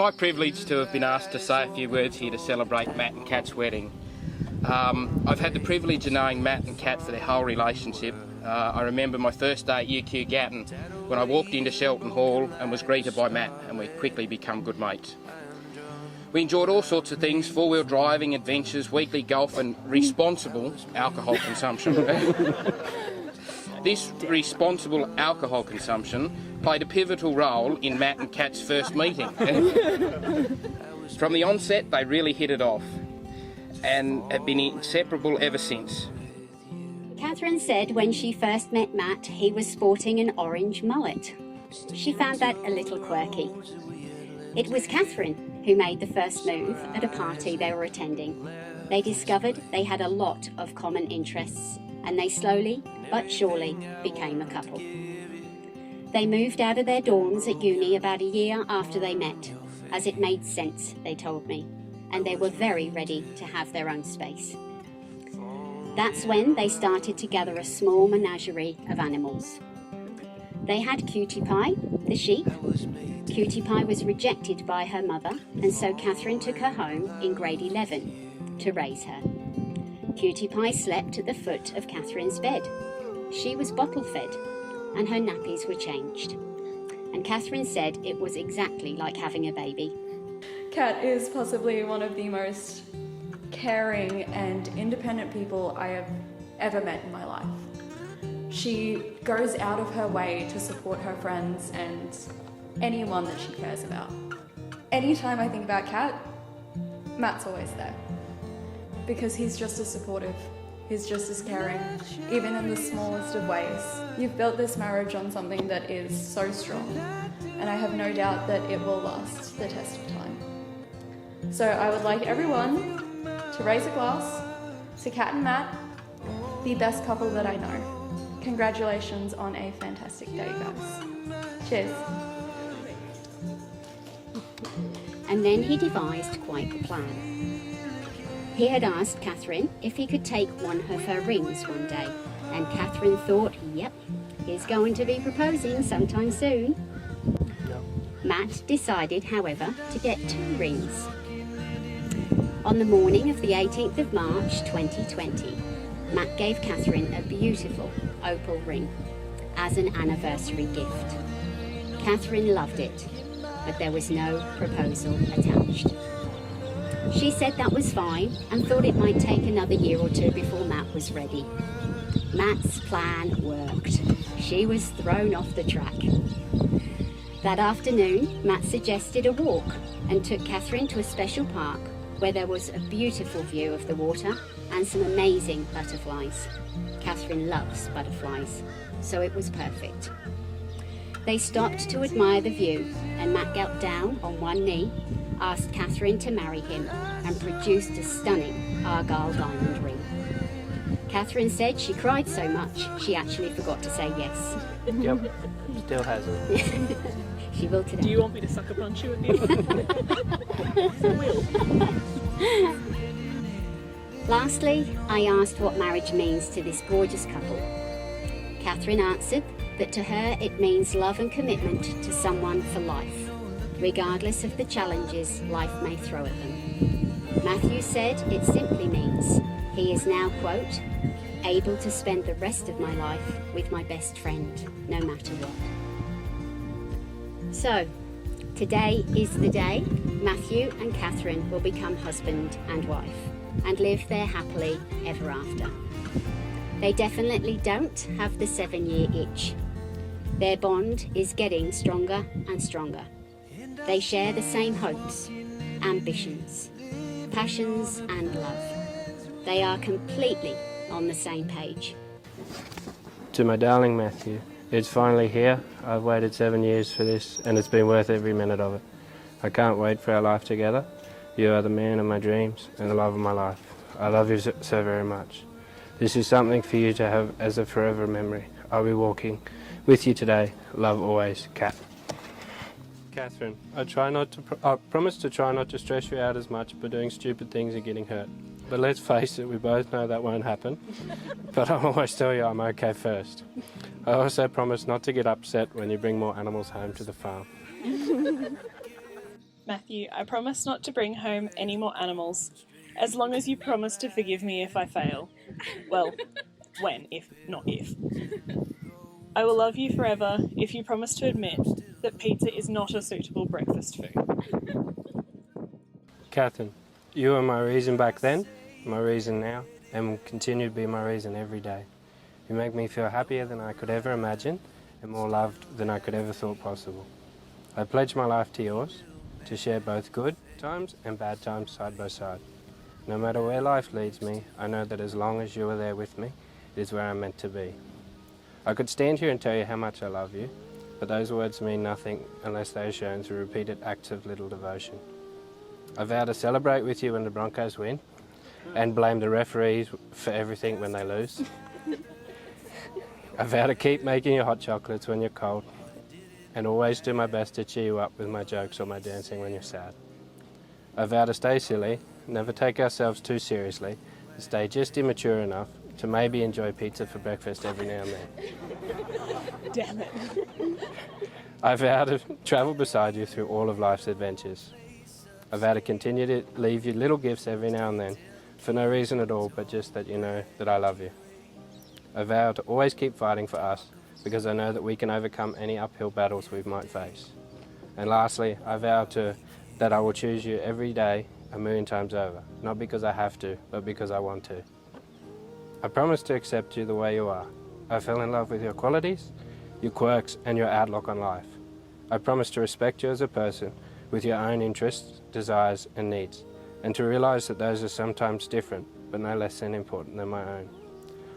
my privilege to have been asked to say a few words here to celebrate Matt and Kat's wedding. I've had the privilege of knowing Matt and Kat for their whole relationship. I remember my first day at UQ Gatton when I walked into Shelton Hall and was greeted by Matt, and we've quickly become good mates. We enjoyed all sorts of things: four-wheel driving, adventures, weekly golf and responsible alcohol consumption. This responsible alcohol consumption played a pivotal role in Matt and Kat's first meeting. From the onset, they really hit it off and have been inseparable ever since. Catherine said when she first met Matt, he was sporting an orange mullet. She found that a little quirky. It was Catherine who made the first move at a party they were attending. They discovered they had a lot of common interests, and they slowly but surely became a couple. They moved out of their dorms at uni about a year after they met, as it made sense, they told me, and they were very ready to have their own space. That's when they started to gather a small menagerie of animals. They had Cutie Pie, the sheep. Cutie Pie was rejected by her mother, and so Catherine took her home in grade 11 to raise her. Cutie Pie slept at the foot of Catherine's bed. She was bottle-fed, and her nappies were changed. And Catherine said it was exactly like having a baby. Kat is possibly one of the most caring and independent people I have ever met in my life. She goes out of her way to support her friends and anyone that she cares about. Anytime I think about Kat, Matt's always there, because he's just as supportive, he's just as caring, even in the smallest of ways. You've built this marriage on something that is so strong, and I have no doubt that it will last the test of time. So I would like everyone to raise a glass to Kat and Matt, the best couple that I know. Congratulations on a fantastic day, guys. Cheers. And then he devised quite the plan. He had asked Catherine if he could take one of her rings one day, and Catherine thought, yep, he's going to be proposing sometime soon. No. Matt decided, however, to get 2 rings. On the morning of the 18th of March 2020, Matt gave Catherine a beautiful opal ring as an anniversary gift. Catherine loved it, but there was no proposal attached. She said that was fine and thought it might take another year or 2 before Matt was ready. Matt's plan worked. She was thrown off the track. That afternoon, Matt suggested a walk and took Catherine to a special park where there was a beautiful view of the water and some amazing butterflies. Catherine loves butterflies, so it was perfect. They stopped to admire the view, and Matt got down on one knee, asked Catherine to marry him, and produced a stunning Argyle diamond ring. Catherine said she cried so much she actually forgot to say yes. Yep, still hasn't. She will today. Do you want me to sucker punch you at the end? Lastly, I asked what marriage means to this gorgeous couple. Catherine answered that to her it means love and commitment to someone for life, regardless of the challenges life may throw at them. Matthew said it simply means he is now, quote, able to spend the rest of my life with my best friend, no matter what. So, today is the day Matthew and Catherine will become husband and wife and live there happily ever after. They definitely don't have the 7-year itch. Their bond is getting stronger and stronger. They share the same hopes, ambitions, passions and love. They are completely on the same page. To my darling Matthew, it's finally here. I've waited 7 years for this, and it's been worth every minute of it. I can't wait for our life together. You are the man of my dreams and the love of my life. I love you so very much. This is something for you to have as a forever memory. I'll be walking with you today. Love always, Kat. Catherine, I promise to try not to stress you out as much by doing stupid things and getting hurt. But let's face it, we both know that won't happen. But I'll always tell you I'm okay first. I also promise not to get upset when you bring more animals home to the farm. Matthew, I promise not to bring home any more animals, as long as you promise to forgive me if I fail. Well, when, if not if. I will love you forever if you promise to admit that pizza is not a suitable breakfast food. Catherine, you were my reason back then, my reason now, and will continue to be my reason every day. You make me feel happier than I could ever imagine and more loved than I could ever thought possible. I pledge my life to yours, to share both good times and bad times side by side. No matter where life leads me, I know that as long as you are there with me, it is where I'm meant to be. I could stand here and tell you how much I love you, but those words mean nothing unless they are shown through repeated acts of little devotion. I vow to celebrate with you when the Broncos win and blame the referees for everything when they lose. I vow to keep making you hot chocolates when you're cold and always do my best to cheer you up with my jokes or my dancing when you're sad. I vow to stay silly, never take ourselves too seriously, and stay just immature enough to maybe enjoy pizza for breakfast every now and then. Damn it. I vow to travel beside you through all of life's adventures. I vow to continue to leave you little gifts every now and then, for no reason at all, but just that you know that I love you. I vow to always keep fighting for us, because I know that we can overcome any uphill battles we might face. And lastly, I vow that I will choose you every day 1,000,000 times over, not because I have to, but because I want to. I promise to accept you the way you are. I fell in love with your qualities, your quirks, and your outlook on life. I promise to respect you as a person with your own interests, desires, and needs, and to realize that those are sometimes different, but no less than important than my own.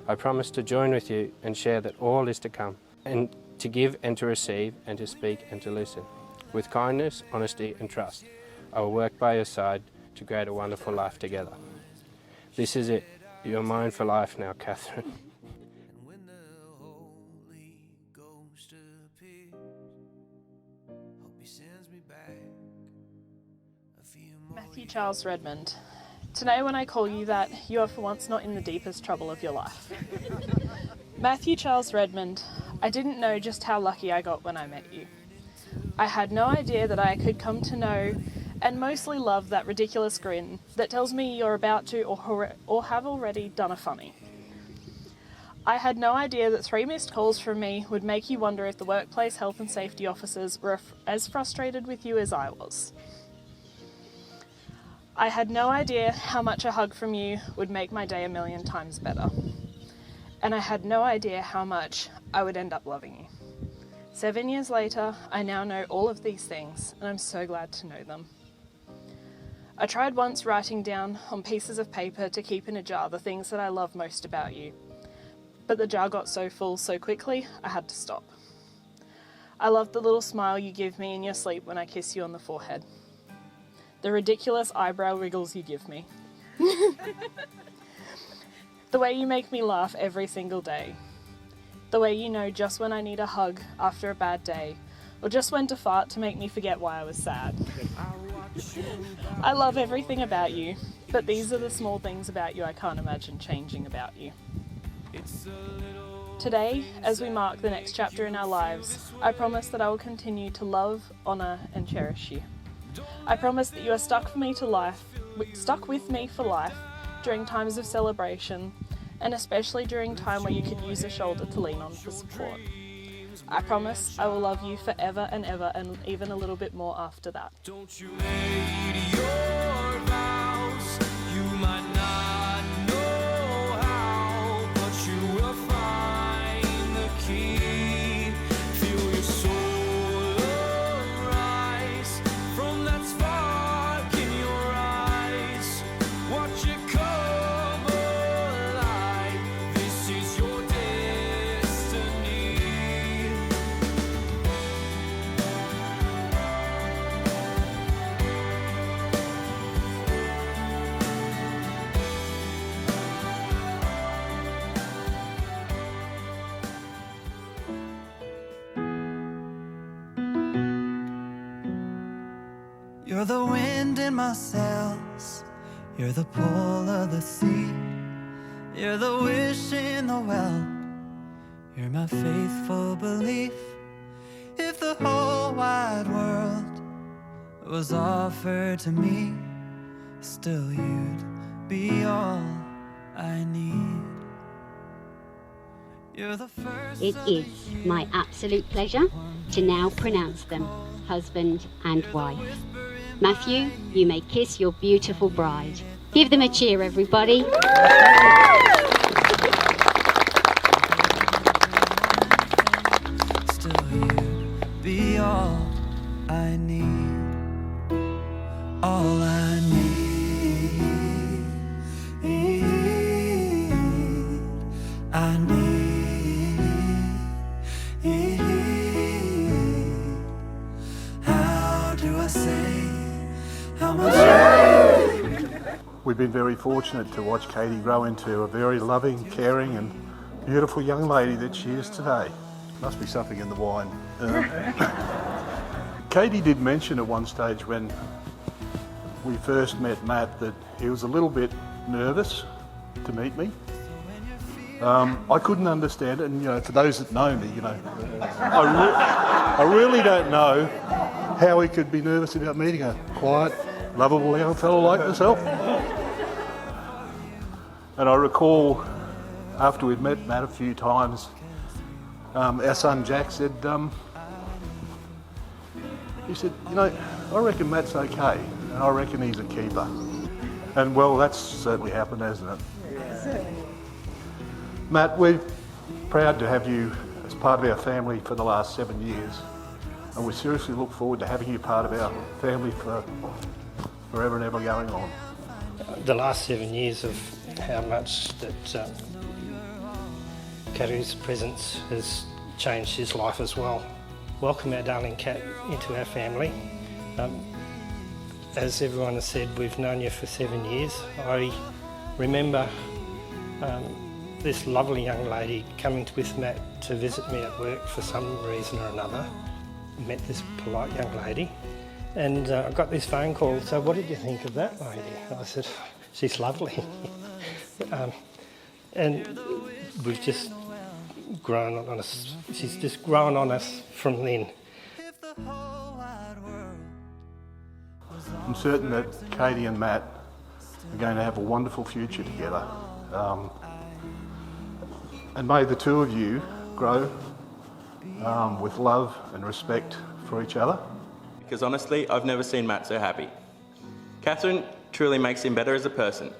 I promise to join with you and share that all is to come, and to give and to receive, and to speak and to listen. With kindness, honesty, and trust, I will work by your side to create a wonderful life together. This is it. You're mine for life now, Catherine. Matthew Charles Redmond. Today when I call you that, you are for once not in the deepest trouble of your life. Matthew Charles Redmond, I didn't know just how lucky I got when I met you. I had no idea that I could come to know and mostly love that ridiculous grin that tells me you're about to or have already done a funny. I had no idea that 3 missed calls from me would make you wonder if the workplace health and safety officers were as frustrated with you as I was. I had no idea how much a hug from you would make my day 1,000,000 times better. And I had no idea how much I would end up loving you. 7 years later, I now know all of these things, and I'm so glad to know them. I tried once writing down on pieces of paper to keep in a jar the things that I love most about you, but the jar got so full so quickly, I had to stop. I love the little smile you give me in your sleep when I kiss you on the forehead. The ridiculous eyebrow wriggles you give me. The way you make me laugh every single day. The way you know just when I need a hug after a bad day, or just when to fart to make me forget why I was sad. I love everything about you, but these are the small things about you I can't imagine changing about you. Today, as we mark the next chapter in our lives, I promise that I will continue to love, honour and cherish you. I promise that you are stuck with me for life during times of celebration, and especially during time where you could use a shoulder to lean on for support. I promise I will love you forever and ever, and even a little bit more after that. Don't you hate your vows? You might not know how, but you will find the key. Feel your soul arise from that spark in your eyes. Watch it come alive. This is your destiny. You're the wind in my sails, you're the pull of the sea, you're the wish in the well, you're my faithful belief. If the whole wide world was offered to me, still you'd be all I need. You're the first It is my absolute pleasure to now pronounce them husband and wife. Matthew, you may kiss your beautiful bride. Give them a cheer, everybody. Still you'd be all I need. All I need. I need. How do I say how much We've been very fortunate to watch Katie grow into a very loving, caring and beautiful young lady that she is today. Must be something in the wine. Katie did mention at one stage when we first met Matt that he was a little bit nervous to meet me. I couldn't understand it, and for those that know me, I really don't know how he could be nervous about meeting a quiet, lovable young fellow like myself. And I recall after we'd met Matt a few times, our son Jack said, he said, I reckon Matt's okay, and I reckon he's a keeper. And well, that's certainly happened, hasn't it? Yeah. Matt, we're proud to have you as part of our family for the last 7 years, and we seriously look forward to having you part of our family for forever and ever going on. The last 7 years of how much that Karu's presence has changed his life as well. Welcome our darling Kat into our family. As everyone has said, we've known you for 7 years. I remember this lovely young lady coming with Matt to visit me at work for some reason or another. Met this polite young lady, and I got this phone call. So, what did you think of that lady? I said, she's lovely. And we've just grown on us. She's just grown on us from then. I'm certain that Katie and Matt are going to have a wonderful future together. And may the two of you grow with love and respect for each other. Because honestly, I've never seen Matt so happy. Catherine truly makes him better as a person.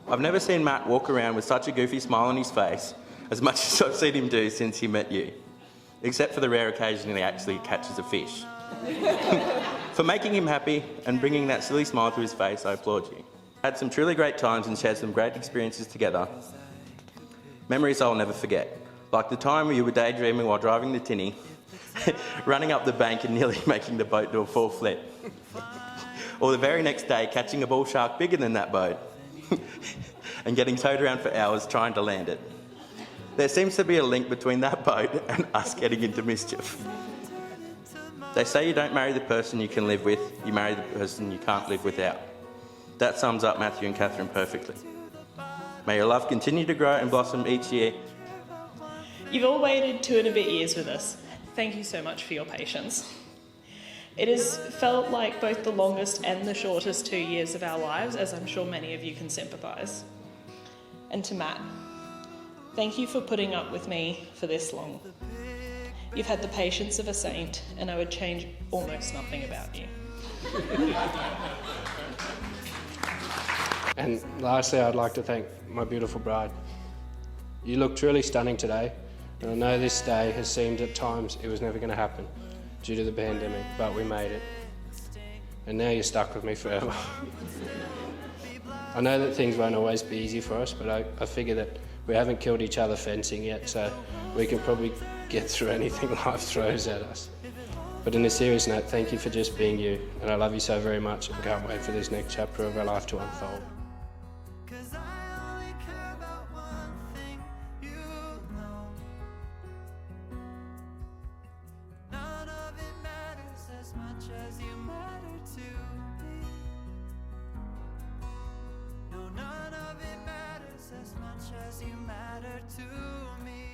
I've never seen Matt walk around with such a goofy smile on his face as much as I've seen him do since he met you. Except for the rare occasion he actually catches a fish. For making him happy and bringing that silly smile to his face, I applaud you. Had some truly great times and shared some great experiences together. Memories I'll never forget. Like the time where you were daydreaming while driving the tinny, running up the bank and nearly making the boat do a full flip. Or the very next day catching a bull shark bigger than that boat and getting towed around for hours trying to land it. There seems to be a link between that boat and us getting into mischief. They say you don't marry the person you can live with, you marry the person you can't live without. That sums up Matthew and Catherine perfectly. May your love continue to grow and blossom each year. You've all waited 2 and a bit years with us. Thank you so much for your patience. It has felt like both the longest and the shortest 2 years of our lives, as I'm sure many of you can sympathise. And to Matt, thank you for putting up with me for this long. You've had the patience of a saint, and I would change almost nothing about you. And lastly, I'd like to thank my beautiful bride. You look truly stunning today, and I know this day has seemed at times it was never going to happen due to the pandemic, but we made it. And now you're stuck with me forever. I know that things won't always be easy for us, but I figure that we haven't killed each other fencing yet, so we can probably get through anything life throws at us. But in a serious note, thank you for just being you, and I love you so very much and can't wait for this next chapter of our life to unfold. As much as you matter to me.